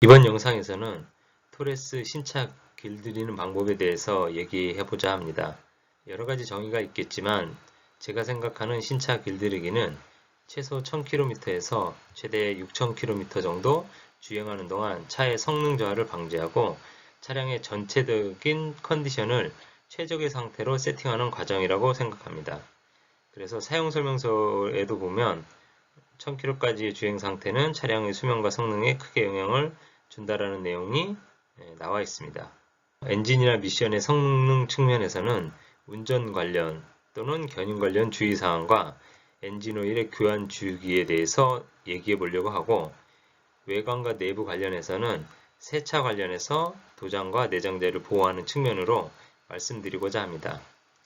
이번 영상에서는 토레스 신차 길들이는 방법에 대해서 얘기해보자 합니다. 여러가지 정의가 있겠지만 제가 생각하는 신차 길들이기는 최소 1000km에서 최대 6000km 정도 주행하는 동안 차의 성능 저하를 방지하고 차량의 전체적인 컨디션을 최적의 상태로 세팅하는 과정이라고 생각합니다. 그래서 사용설명서에도 보면 1000km까지의 주행 상태는 차량의 수명과 성능에 크게 영향을 준다라는 내용이 나와 있습니다. 엔진이나 미션의 성능 측면에서는 운전 관련 또는 견인 관련 주의사항과 엔진 오일의 교환 주기에 대해서 얘기해 보려고 하고, 외관과 내부 관련해서는 세차 관련해서 도장과 내장재를 보호하는 측면으로 말씀드리고자 합니다.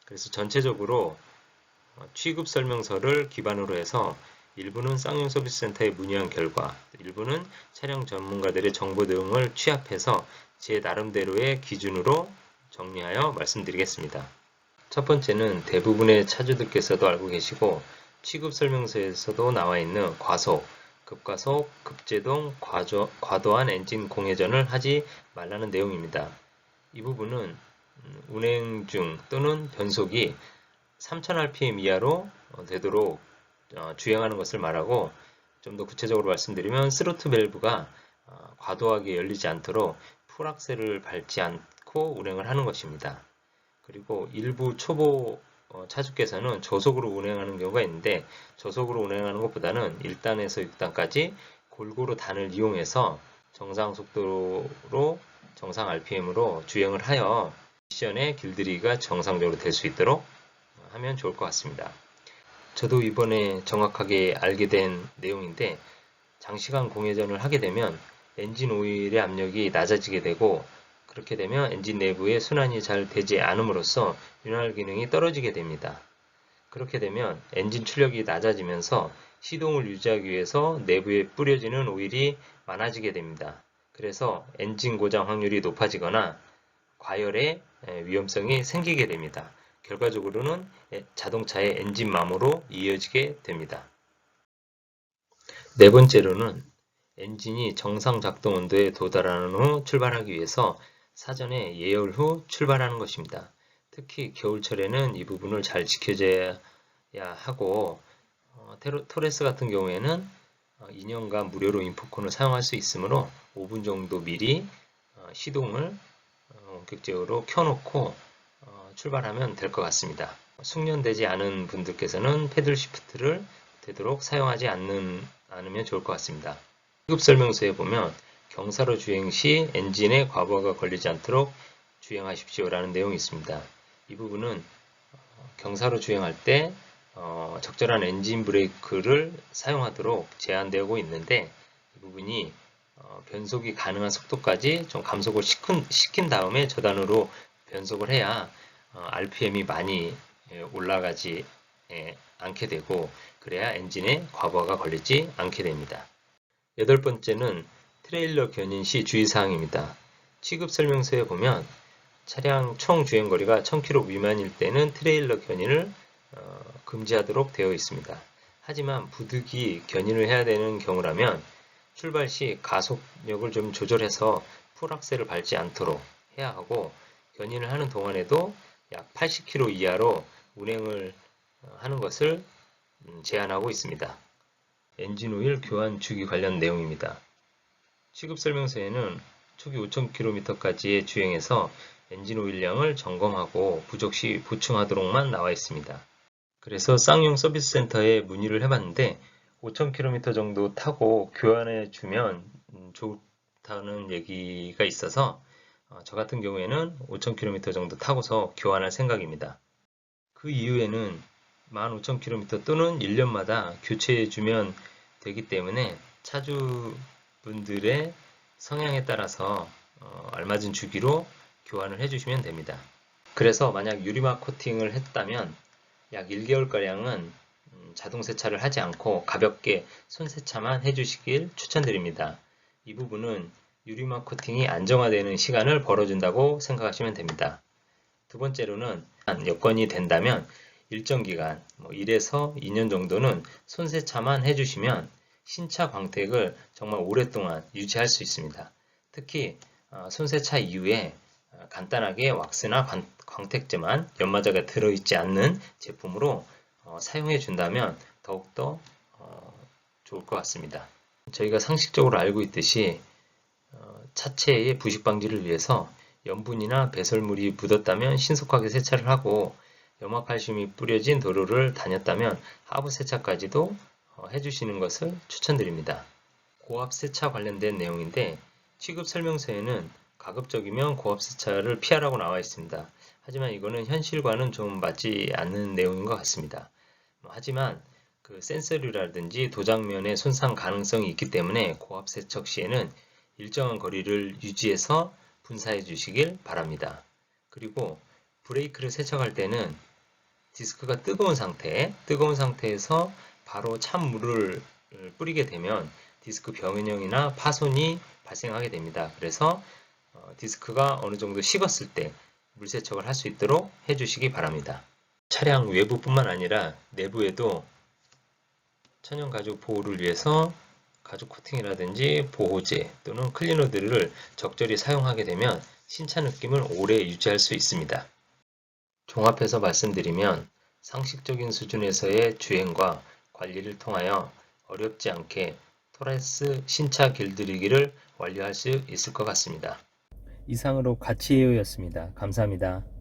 그래서 전체적으로 취급 설명서를 기반으로 해서 일부는 쌍용 서비스센터에 문의한 결과, 일부는 차량 전문가들의 정보 등을 취합해서 제 나름대로의 기준으로 정리하여 말씀드리겠습니다. 첫 번째는 대부분의 차주들께서도 알고 계시고 취급 설명서에서도 나와 있는 과속, 급가속, 급제동, 과도한 엔진 공회전을 하지 말라는 내용입니다. 이 부분은 운행 중 또는 변속이 3000rpm 이하로 되도록 주행하는 것을 말하고, 좀 더 구체적으로 말씀드리면 스로틀 밸브가 과도하게 열리지 않도록 풀악셀을 밟지 않고 운행을 하는 것입니다. 그리고 일부 초보 차주께서는 저속으로 운행하는 경우가 있는데, 저속으로 운행하는 것보다는 1단에서 6단까지 골고루 단을 이용해서 정상 속도로 정상 RPM으로 주행을 하여 미션의 길들이기가 정상적으로 될 수 있도록 하면 좋을 것 같습니다. 저도 이번에 정확하게 알게 된 내용인데, 장시간 공회전을 하게 되면 엔진 오일의 압력이 낮아지게 되고, 그렇게 되면 엔진 내부에 순환이 잘 되지 않음으로써 윤활 기능이 떨어지게 됩니다. 그렇게 되면 엔진 출력이 낮아지면서 시동을 유지하기 위해서 내부에 뿌려지는 오일이 많아지게 됩니다. 그래서 엔진 고장 확률이 높아지거나 과열의 위험성이 생기게 됩니다. 결과적으로는 자동차의 엔진맘으로 이어지게 됩니다. 네 번째로는 엔진이 정상 작동 온도에 도달하는 후 출발하기 위해서 사전에 예열 후 출발하는 것입니다. 특히 겨울철에는 이 부분을 잘 지켜줘야 하고, 토레스 같은 경우에는 2년간 무료로 인포콘을 사용할 수 있으므로 5분 정도 미리 시동을 본격적으로 켜놓고 출발하면 될 것 같습니다. 숙련되지 않은 분들께서는 패들 시프트를 되도록 사용하지 않으면 좋을 것 같습니다. 취급 설명서에 보면 경사로 주행 시 엔진에 과부하가 걸리지 않도록 주행하십시오 라는 내용이 있습니다. 이 부분은 경사로 주행할 때 적절한 엔진 브레이크를 사용하도록 제한되고 있는데, 이 부분이 변속이 가능한 속도까지 좀 감속을 시킨 다음에 저단으로 변속을 해야 RPM이 많이 올라가지 않게 되고, 그래야 엔진에 과부하가 걸리지 않게 됩니다. 여덟 번째는 트레일러 견인 시 주의사항입니다. 취급 설명서에 보면 차량 총 주행거리가 1000km 미만일 때는 트레일러 견인을 금지하도록 되어 있습니다. 하지만 부득이 견인을 해야 되는 경우라면 출발 시 가속력을 좀 조절해서 풀악셀을 밟지 않도록 해야 하고, 견인을 하는 동안에도 약 80km 이하로 운행을 하는 것을 제한하고 있습니다. 엔진 오일 교환 주기 관련 내용입니다. 취급 설명서에는 초기 5000km까지의 주행에서 엔진 오일량을 점검하고 부족 시 보충하도록만 나와 있습니다. 그래서 쌍용 서비스 센터에 문의를 해봤는데 5000km 정도 타고 교환해 주면 좋다는 얘기가 있어서 저 같은 경우에는 5000km 정도 타고서 교환할 생각입니다. 그 이후에는 15000km 또는 1년마다 교체해 주면 되기 때문에 차주분들의 성향에 따라서 알맞은 주기로 교환을 해주시면 됩니다. 그래서 만약 유리막 코팅을 했다면 약 1개월가량은 자동 세차를 하지 않고 가볍게 손 세차만 해주시길 추천드립니다. 이 부분은 유리막 코팅이 안정화되는 시간을 벌어준다고 생각하시면 됩니다. 두 번째로는 여건이 된다면 일정 기간, 1에서 2년 정도는 손 세차만 해주시면 신차 광택을 정말 오랫동안 유지할 수 있습니다. 특히 손세차 이후에 간단하게 왁스나 광택제만 연마제가 들어있지 않는 제품으로 사용해 준다면 더욱더 좋을 것 같습니다. 저희가 상식적으로 알고 있듯이 차체의 부식 방지를 위해서 염분이나 배설물이 묻었다면 신속하게 세차를 하고 염화칼슘이 뿌려진 도로를 다녔다면 하부 세차까지도 해주시는 것을 추천드립니다. 고압 세차 관련된 내용인데 취급 설명서에는 가급적이면 고압 세차를 피하라고 나와 있습니다. 하지만 이거는 현실과는 좀 맞지 않는 내용인 것 같습니다. 하지만 그 센서류라든지 도장면의 손상 가능성이 있기 때문에 고압 세척 시에는 일정한 거리를 유지해서 분사해 주시길 바랍니다. 그리고 브레이크를 세척할 때는 디스크가 뜨거운 상태에서 바로 찬물을 뿌리게 되면 디스크 변형이나 파손이 발생하게 됩니다. 그래서 디스크가 어느 정도 식었을 때 물세척을 할 수 있도록 해주시기 바랍니다. 차량 외부뿐만 아니라 내부에도 천연 가죽 보호를 위해서 가죽 코팅이라든지 보호제 또는 클리너들을 적절히 사용하게 되면 신차 느낌을 오래 유지할 수 있습니다. 종합해서 말씀드리면 상식적인 수준에서의 주행과 관리를 통하여 어렵지 않게 토레스 신차 길들이기를 완료할 수 있을 것 같습니다. 이상으로 가치예요였습니다. 감사합니다.